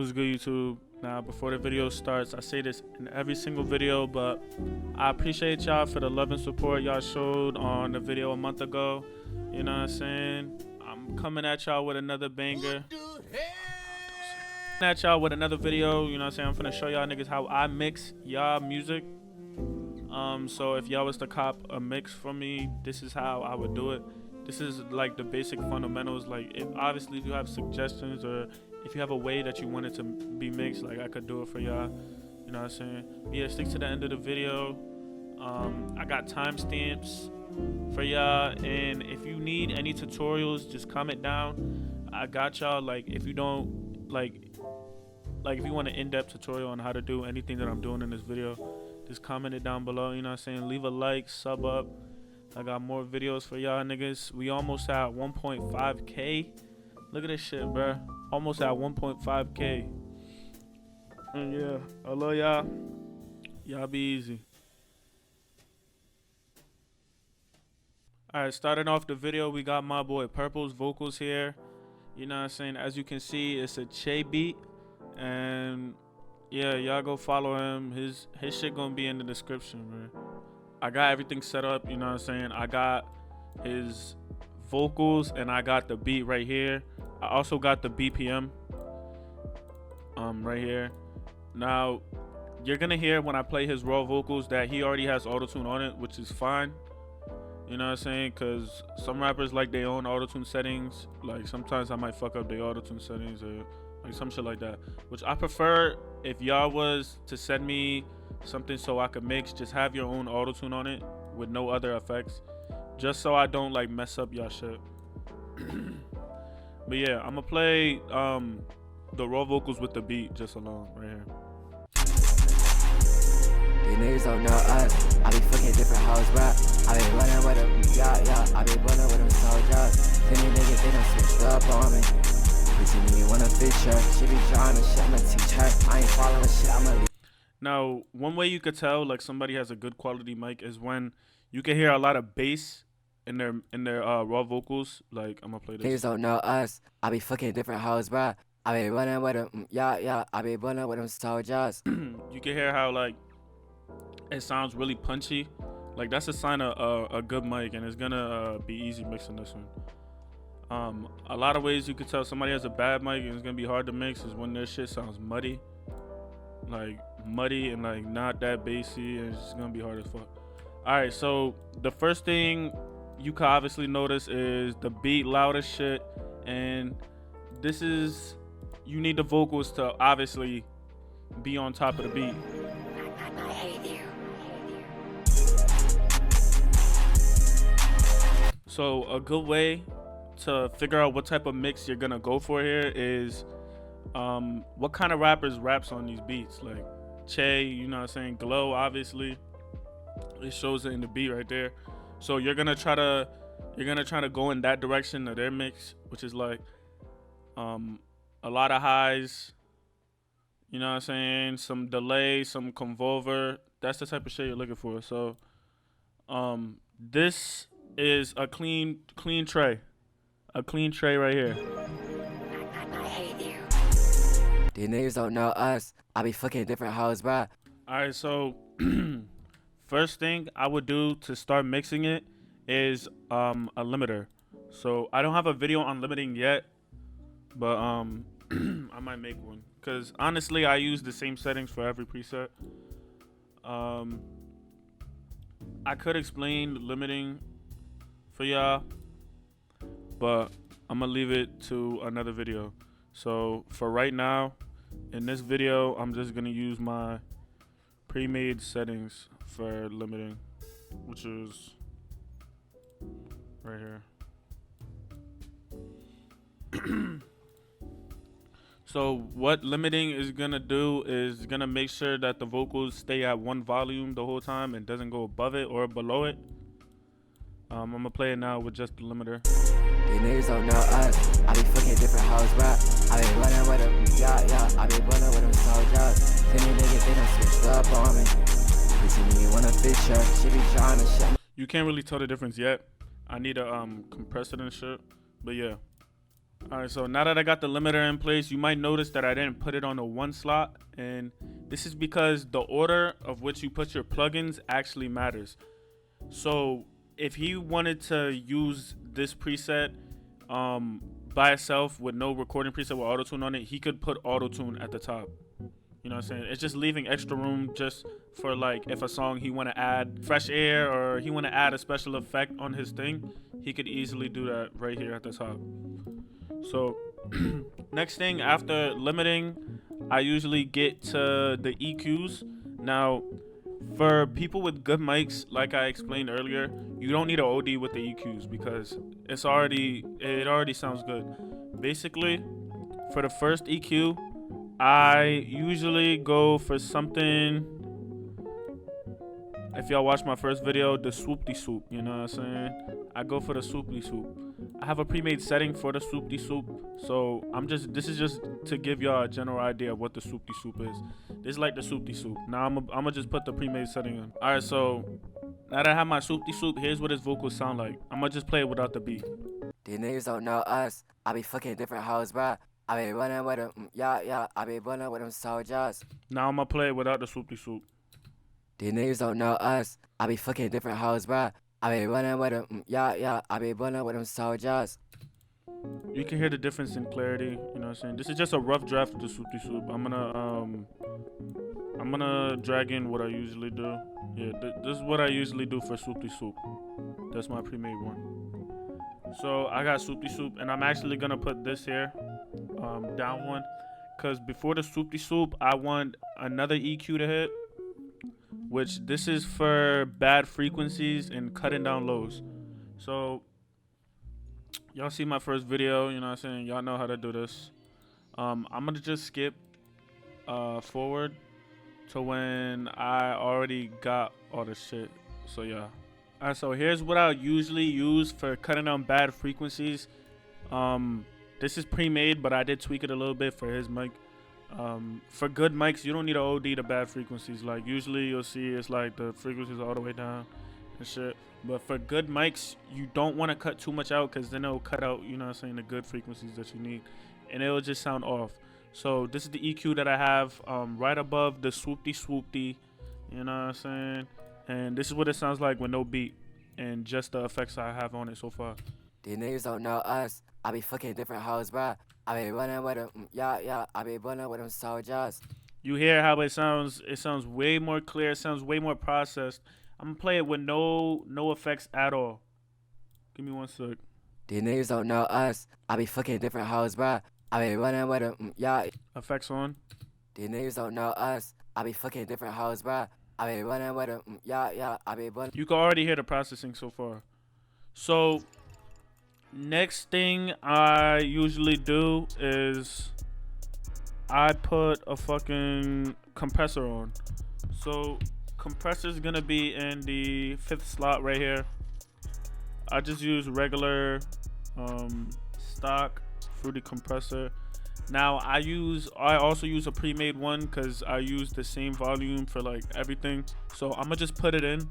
What's good, YouTube? Now, before the video starts, I say this in every single video, but I appreciate y'all for the love and support y'all showed on the video a month ago. You know what I'm saying? I'm coming at y'all with another banger. At y'all with another video. You know what I'm saying? I'm finna show y'all niggas how I mix y'all music. So if y'all was to cop a mix from me, this is how I would do it. This is like the basic fundamentals. Like, obviously if you have suggestions or if you have a way that you want it to be mixed, like I could do it for y'all. You know what I'm saying? But yeah, stick to the end of the video. I got timestamps for y'all, and if you need any tutorials, just comment down. I got y'all. Like, if you don't like if you want an in-depth tutorial on how to do anything that I'm doing in this video, just comment it down below. You know what I'm saying? Leave a like, sub up. I got more videos for y'all niggas. We almost at 1.5K. Look at this shit, bruh. Almost at 1.5K. And yeah, I love y'all. Y'all be easy. Alright, starting off the video, we got my boy Purple's vocals here. You know what I'm saying? As you can see, it's a Che beat. And yeah, y'all go follow him. His shit gonna be in the description, man. I got everything set up, you know what I'm saying? I got his vocals and I got the beat right here. I also got the BPM right here. Now, you're gonna hear when I play his raw vocals that he already has auto-tune on it, which is fine. You know what I'm saying? Because some rappers like their own auto-tune settings. Like, sometimes I might fuck up their auto-tune settings or like some shit like that, which I prefer. If y'all was to send me something so I could mix, just have your own auto-tune on it with no other effects, just so I don't like mess up y'all shit. But yeah, I'm gonna play the raw vocals with the beat just alone right here. These niggas don't know us. I be fucking different hoes rap. I be running with them, yeah. I be running with them soldiers. Then these niggas, they done switched up on me. Bitch, you wanna feature. She be trying to shit, I'ma teach her. I ain't following shit, I'ma leave. Now, one way you could tell like somebody has a good quality mic is when you can hear a lot of bass in their raw vocals. Like, I'm gonna play this. Niggas don't know us. I be fucking different hoes rap. I be running with them, yeah. I be running with them soldiers. You can hear how like it sounds really punchy. Like, that's a sign of a good mic, and it's gonna be easy mixing this one. A lot of ways you could tell somebody has a bad mic and it's gonna be hard to mix is when their shit sounds muddy. Like, muddy and like not that bassy, and it's just gonna be hard as fuck. Alright, so the first thing you can obviously notice is the beat loud as shit, and this is, you need the vocals to obviously be on top of the beat. So a good way to figure out what type of mix you're gonna go for here is what kind of rappers raps on these beats. Like Che, you know what I'm saying, Glow, obviously it shows it in the beat right there. So you're gonna try to go in that direction of their mix, which is like a lot of highs, you know what I'm saying, some delay, some convolver. That's the type of shit you're looking for. So this is a clean tray. A clean tray right here. These niggas don't know us. I be fucking different hoes rap. Alright, so first thing I would do to start mixing it is a limiter. So I don't have a video on limiting yet, but I might make one, because honestly I use the same settings for every preset. I could explain limiting for y'all, but I'm gonna leave it to another video. So for right now, in this video, I'm just gonna use my pre-made settings for limiting, which is right here. So what limiting is gonna do is gonna make sure that the vocals stay at one volume the whole time and doesn't go above it or below it. I'm gonna play it now with just the limiter. These niggas don't know us. I be fucking different hoes rap. I be running with them, yeah. I be running with them soldiers. Then these niggas, they done switched up on me. Bitch, you wanna feature. She be trying to shit. You can't really tell the difference yet. I need a compressor and shit, but yeah. All right, so now that I got the limiter in place, you might notice that I didn't put it on the one slot, and this is because the order of which you put your plugins actually matters. So if he wanted to use this preset by itself with no recording preset with auto-tune on it, he could put auto-tune at the top. You know what I'm saying? It's just leaving extra room just for like if a song he want to add Freshair or he want to add a special effect on his thing, he could easily do that right here at the top. So next thing after limiting, I usually get to the EQs. Now for people with good mics, like I explained earlier, you don't need an OD with the EQs because it already sounds good. Basically, for the first EQ, I usually go for something, if y'all watch my first video, the swoop-de swoop, you know what I'm saying? I go for the swoop-de swoop. I have a pre-made setting for the swoop-de swoop, so this is just to give y'all a general idea of what the swoop-de swoop is. This is like the swoop-de swoop. Now I'm gonna just put the pre-made setting in. All right, so now that I have my swoop-de swoop, here's what his vocals sound like. I'm gonna just play it without the beat. These niggas don't know us. I be fucking different hoes, bruh. I be running with them, yeah. I be running with them soldiers. Now I'm gonna play it without the swoop-de swoop. These niggas don't know us. I be fucking different hoes, bruh. I be running with them, yeah. I be running with them soldiers. You can hear the difference in clarity, you know what I'm saying? This is just a rough draft of the swoop-de swoop. I'm gonna drag in what I usually do. Yeah, this is what I usually do for swoop-de swoop. That's my pre-made one. So I got swoop-de swoop, and I'm actually gonna put this here, down one, because before the swoop-de swoop, I want another EQ to hit, which this is for bad frequencies and cutting down lows. So y'all see my first video, you know what I'm saying? Y'all know how to do this. I'm gonna just skip forward to when I already got all the shit. So yeah. Alright, so here's what I usually use for cutting down bad frequencies. This is pre-made, but I did tweak it a little bit for his mic. For good mics, you don't need an OD to bad frequencies. Like usually you'll see it's like the frequencies all the way down and shit. But for good mics, you don't want to cut too much out because then it'll cut out, you know what I'm saying, the good frequencies that you need. And it'll just sound off. So this is the EQ that I have right above the swoop-de swoop-de, you know what I'm saying? And this is what it sounds like with no beat and just the effects I have on it so far. These niggas don't know us. I be fucking different hoes, bruh. I be running with them, yeah. I be running with them soldiers. You hear how it sounds? It sounds way more clear. It sounds way more processed. I'm gonna play it with no effects at all. Give me one sec. These niggas don't know us. I be fucking different hoes, bruh. I be running with them, yeah. Effects on. These niggas don't know us. I be fucking different hoes, bruh. I be running with them, yeah. I be running. You can already hear the processing so far. So next thing I usually do is I put a fucking compressor on. So compressor is gonna be in the 5th slot right here. I just use regular stock Fruity compressor. Now I also use a pre-made one because I use the same volume for like everything. So I'm gonna just put it in.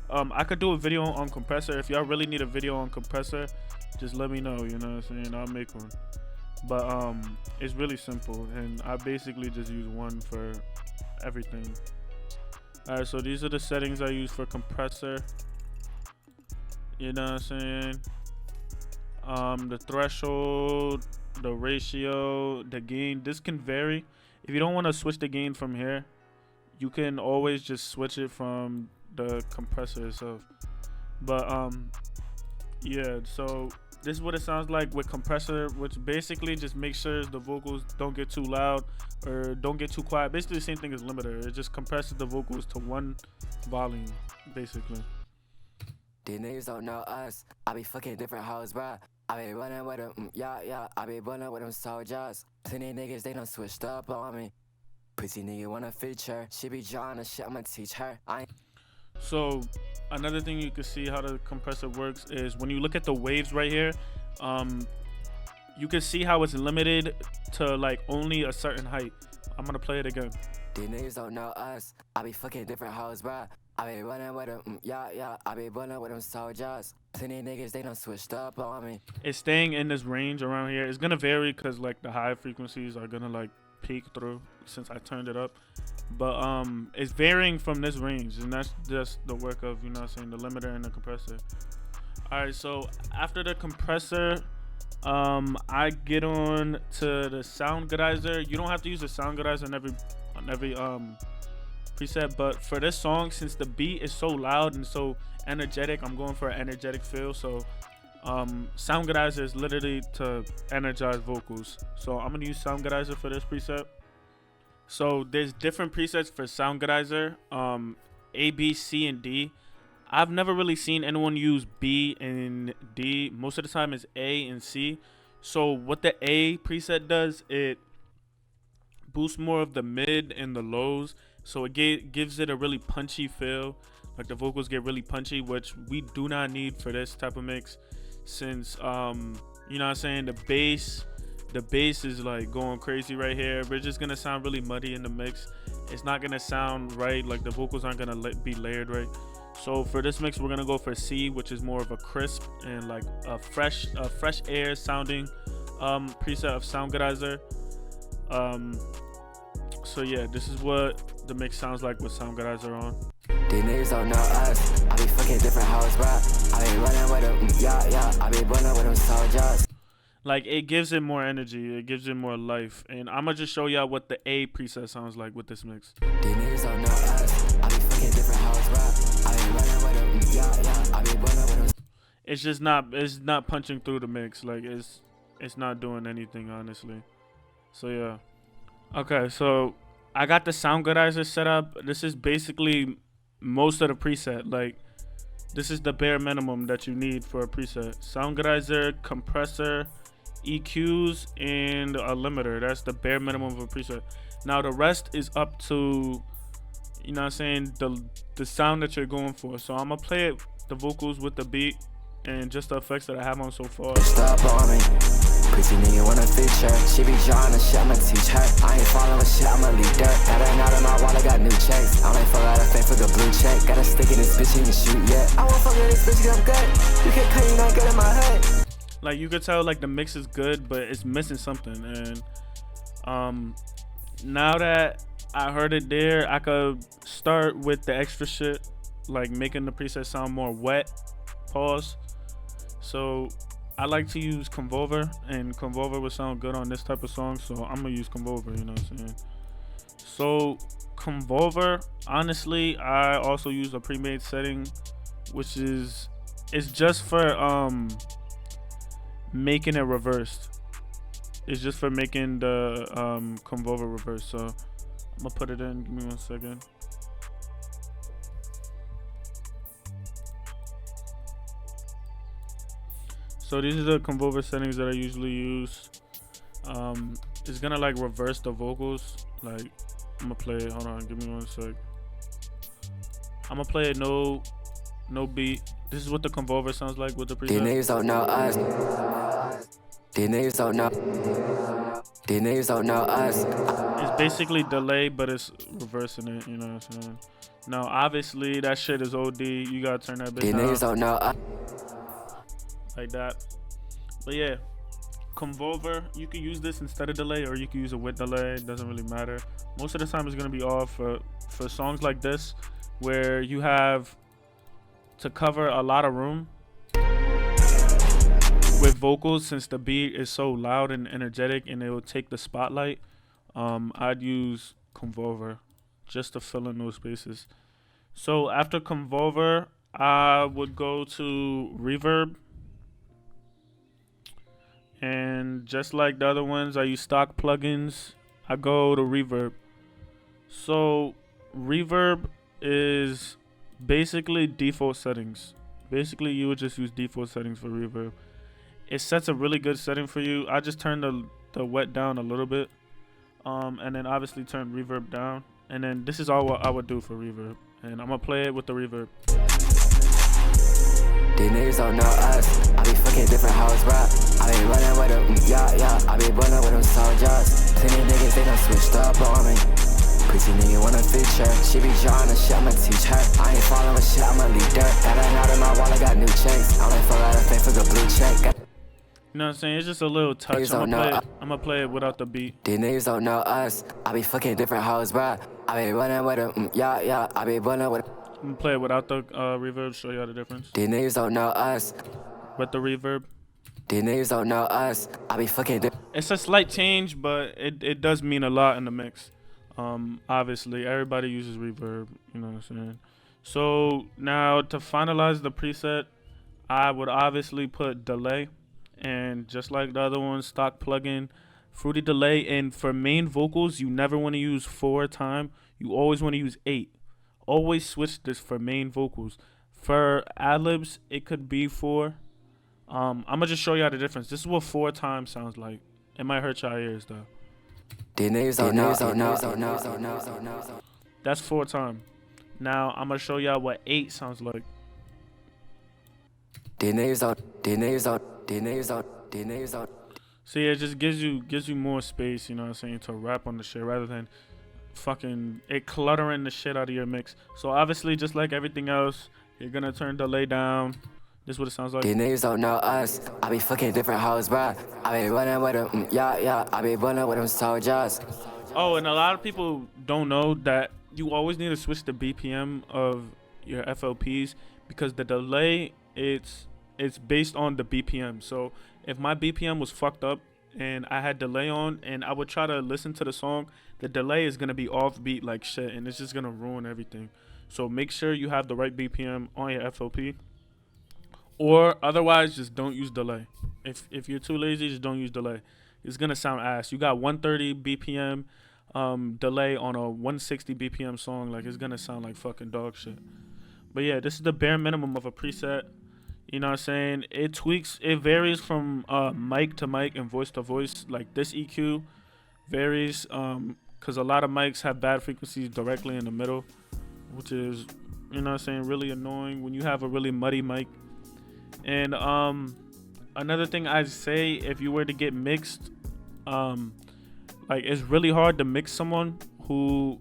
I could do a video on compressor. If y'all really need a video on compressor, just let me know, you know what I'm saying? I'll make one. But it's really simple, and I basically just use one for everything. Alright, so these are the settings I use for compressor. You know what I'm saying? The threshold, the ratio, the gain. This can vary. If you don't want to switch the gain from here, you can always just switch it from the compressor itself. But yeah, so this is what it sounds like with compressor, which basically just makes sure the vocals don't get too loud or don't get too quiet. Basically the same thing as limiter. It just compresses the vocals to one volume, basically. These niggas don't know us. I be fucking different hoes, bruh. I be running with them, yeah. I be running with them soldiers. Plenty niggas, they done switched up on me. Pussy nigga wanna feature. She be drawing the shit, I'ma teach her. So another thing you can see how the compressor works is when you look at the waves right here, you can see how it's limited to like only a certain height. I'm gonna play it again. These niggas don't know us. I be fucking different hoes, bruh. I be running with them, yeah. I be running with them soldiers. Plenty of niggas, they done switched up on me. It's staying in this range around here. It's gonna vary because like the high frequencies are gonna like peak through since I turned it up. But it's varying from this range, and that's just the work of, you know what I'm saying, the limiter and the compressor. Alright, so after the compressor, I get on to the Soundgoozider. You don't have to use the Soundgoozider on every preset, but for this song, since the beat is so loud and so energetic, I'm going for an energetic feel. So Soundgoozider is literally to energize vocals. So I'm gonna use Soundgoozider for this preset. So there's different presets for Soundgoozider, A, B, C, and D. I've never really seen anyone use B and D. Most of the time it's A and C. So what the A preset does, it boosts more of the mid and the lows. So it gives it a really punchy feel. Like the vocals get really punchy, which we do not need for this type of mix, since you know what I'm saying, the bass is like going crazy right here. We're just gonna sound really muddy in the mix. It's not gonna sound right, like the vocals aren't gonna be layered right. So for this mix, we're gonna go for C, which is more of a crisp and like a fresh air sounding preset of Soundgoozider. So yeah, this is what the mix sounds like with Soundgoozider on. These niggas don't know us. I be fucking different house, bro. I be running with them, yeah. I be running with them soldiers. Like, it gives it more energy, it gives it more life. And I'ma just show y'all what the A preset sounds like with this mix. These niggas don't know us. I be fucking different house, bro. I be running with them, yeah. I be running with them. It's not punching through the mix. Like, it's not doing anything, honestly. So yeah. Okay, so I got the Soundgoozider set up. This is basically most of the preset. Like, this is the bare minimum that you need for a preset. Soundgoozider, compressor, EQs, and a limiter. That's the bare minimum of a preset. Now the rest is up to, you know what I'm saying, the sound that you're going for. So I'm gonna play it, the vocals with the beat and just the effects that I have on so far. Stop on me. Pretty nigga wanna feature. She be drawing the shit, I'ma teach her. I ain't following shit, I'ma lead dirt. Got her out of my wallet, got new checks. I might fall out of fame for the blue check. Got a stick in this bitch, he can shoot yet. I won't fuck with this bitch, cause I'm good. You can't cut, you not good in my head. Like, you could tell like the mix is good, but it's missing something. And now that I heard it there, I could start with the extra shit, like making the preset sound more wet. Pause. So I like to use Convolver, and Convolver would sound good on this type of song, so I'm gonna use Convolver, you know what I'm saying? So Convolver, honestly, I also use a pre-made setting, which is, it's just for making it reversed. It's just for making the Convolver reverse. So I'm gonna put it in, give me 1 second. So these are the Convolver settings that I usually use. It's gonna like reverse the vocals. Like, I'm gonna play it, hold on, give me 1 sec. I'm gonna play it no beat. This is what the Convolver sounds like with the preset. These niggas don't know us. These niggas don't know. These niggas don't know us. It's basically delay, but it's reversing it, you know what I'm saying? Now, obviously, that shit is OD. You gotta turn that bitch These down. niggas don't know us. Like that. But yeah, Convolver, you can use this instead of delay, or you can use it with delay. It doesn't really matter. Most of the time it's gonna be off for songs like this, where you have to cover a lot of room with vocals, since the beat is so loud and energetic and it will take the spotlight. I'd use Convolver just to fill in those spaces. So after Convolver, I would go to Reverb. And just like the other ones, I use stock plugins. I go to Reverb. So Reverb is basically default settings. Basically, you would just use default settings for Reverb. It sets a really good setting for you. I just turn the wet down a little bit, and then obviously turn Reverb down. And then this is all what I would do for Reverb. And I'm gonna play it with the Reverb. These niggas don't know us. I be fucking different house, bro. I be running with them, yeah. I be running with them soldiers. Plenty of niggas, they done switched up on me. Pussy nigga wanna feature. She be drawing the shit, I'ma teach her. I ain't following shit, I'ma lead dirt. Got a knot in my wallet, got new checks. I only fuck out of pay for the blue check. You know what I'm saying? It's just a little touch. I'm gonna play it without the beat. These niggas don't know us. I be fucking different hoes, bruh. I be running with them, yeah. I be running with them. I'm gonna play it without the reverb, show y'all the difference. These niggas don't know us. With the reverb. These niggas don't know us. I be fucking different. It's a slight change, but it does mean a lot in the mix. Obviously, everybody uses reverb, you know what I'm saying? So now to finalize the preset, I would obviously put delay. And just like the other ones, stock plugin, fruity delay. And for main vocals, you never want to use 4 time. You always want to use 8. Always switch this for main vocals. For ad-libs, it could be 4. I'm gonna just show y'all the difference. This is what 4 times sounds like. It might hurt y'all ears though. That's 4 time. Now I'm gonna show y'all what 8 sounds like. See, it just gives you more space, you know what I'm saying, to rap on the shit rather than fucking it cluttering the shit out of your mix. So obviously, just like everything else, you're gonna turn delay down. This is what it sounds like. These niggas don't know us. I be fucking different hoes, bruh. I be running with them, yeah. I be running with them soldiers. Oh, and a lot of people don't know that you always need to switch the BPM of your FLPs because the delay it's based on the BPM. So if my BPM was fucked up and I had delay on and I would try to listen to the song, the delay is gonna be off beat like shit and it's just gonna ruin everything. So make sure you have the right BPM on your FLP. Or otherwise, just don't use delay. If you're too lazy, just don't use delay. It's gonna sound ass. You got 130 BPM delay on a 160 BPM song, like it's gonna sound like fucking dog shit. But yeah, this is the bare minimum of a preset. You know what I'm saying? It tweaks. It varies from mic to mic and voice to voice. Like this EQ varies because a lot of mics have bad frequencies directly in the middle, which is, you know what I'm saying, really annoying when you have a really muddy mic. And another thing I'd say, if you were to get mixed, like it's really hard to mix someone who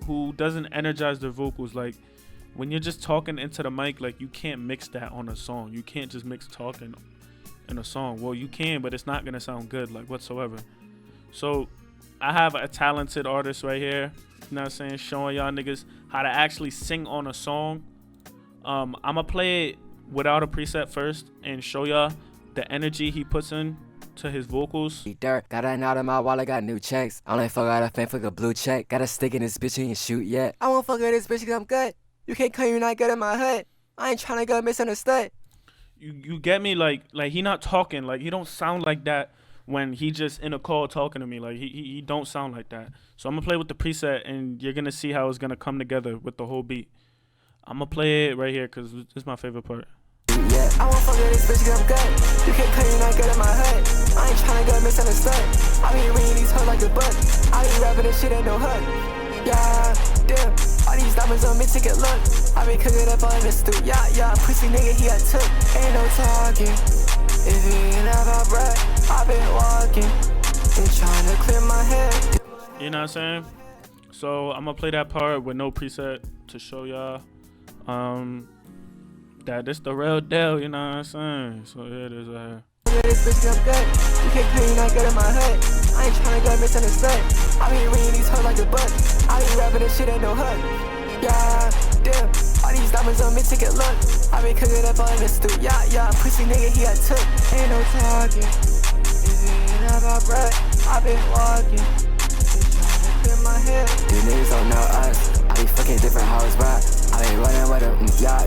who doesn't energize their vocals. Like when you're just talking into the mic, like you can't mix that on a song. You can't just mix talking in a song. Well, you can, but it's not gonna sound good like whatsoever. So I have a talented artist right here, you know what I'm saying, showing y'all niggas how to actually sing on a song. I'ma play it without a preset first and show y'all the energy he puts in to his vocals. Dirt, got a knot in my wallet, got new checks. I only fuck out of pay for the blue check. Got a stick in this bitch, you ain't shoot yet. I won't fuck with this bitch because I'm good. You can't claim you're not good in my hood. I ain't trying to go misunderstood. You get me? Like he not talking. Like he don't sound like that when he just in a call talking to me. Like he don't sound like that. So I'm gonna play with the preset and you're gonna see how it's gonna come together with the whole beat. I'm gonna play it right here because this is my favorite part. Yeah, I won't fuck with this bitch because I'm good. You can't claim you're not good in my hood. I ain't trying to go misunderstood. I be reading these hoes like a book. I be rapping this shit ain't no hood. Yeah, damn. All these diamonds on me, take a look. I be cooking up on the stew. Yeah, pussy nigga, he got took. Ain't no talking. If it ain't about bread, I been walking and trying to clear my head. You know what I'm saying? So I'm gonna play that part with no preset to show y'all that this the real deal, you know what I'm saying? So here it is right here. This bitch, I'm good. You can't claim you're not good in my hood. I ain't tryna go misunderstood. I be reading these hoes like a book. I be rapping this shit ain't no hood. Yeah, damn. All these diamonds on me, take a look. I be cooking up on the stew. Yeah, pussy nigga, he got took. Ain't no talking. If it ain't about bread, I been walking. They tryna clear my head. These niggas don't know us. I be fucking different hoes, bruh. I be running with them,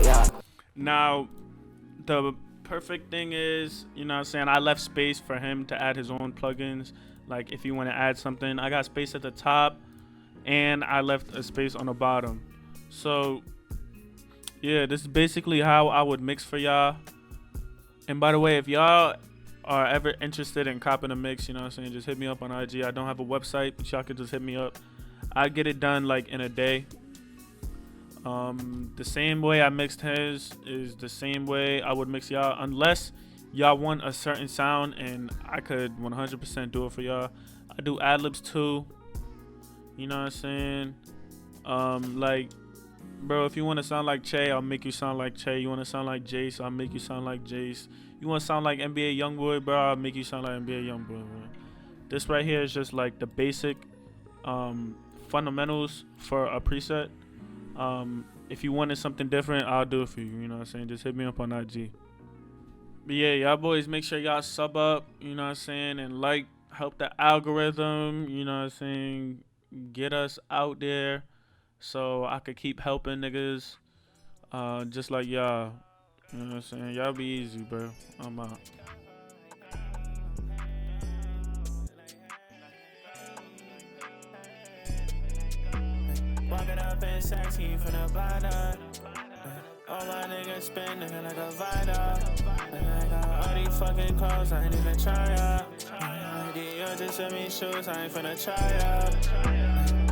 yeah. Now, the perfect thing is, you know what I'm saying, I left space for him to add his own plugins. Like if you want to add something, I got space at the top and I left a space on the bottom. So yeah, this is basically how I would mix for y'all. And by the way, if y'all are ever interested in copping a mix, you know what I'm saying, just hit me up on IG. I don't have a website, but y'all could just hit me up. I get it done like in a day. The same way I mixed his is the same way I would mix y'all, unless y'all want a certain sound and I could 100% do it for y'all. I do ad-libs too. You know what I'm saying? Like, bro, if you want to sound like Che, I'll make you sound like Che. You want to sound like Jace, I'll make you sound like Jace. You want to sound like NBA Youngboy, bro, I'll make you sound like NBA Youngboy, bro. This right here is just like the basic fundamentals for a preset. If you wanted something different, I'll do it for you. You know what I'm saying? Just hit me up on IG. But yeah, y'all boys, make sure y'all sub up, you know what I'm saying, and like, help the algorithm, you know what I'm saying, get us out there so I could keep helping niggas just like y'all. You know what I'm saying? Y'all be easy, bro. I'm out. Walking up in sexy from the bottom. All my niggas spin looking like a Vida. I got all these fucking clothes, I ain't even try up. Dior just sent me shoes, I ain't finna try up.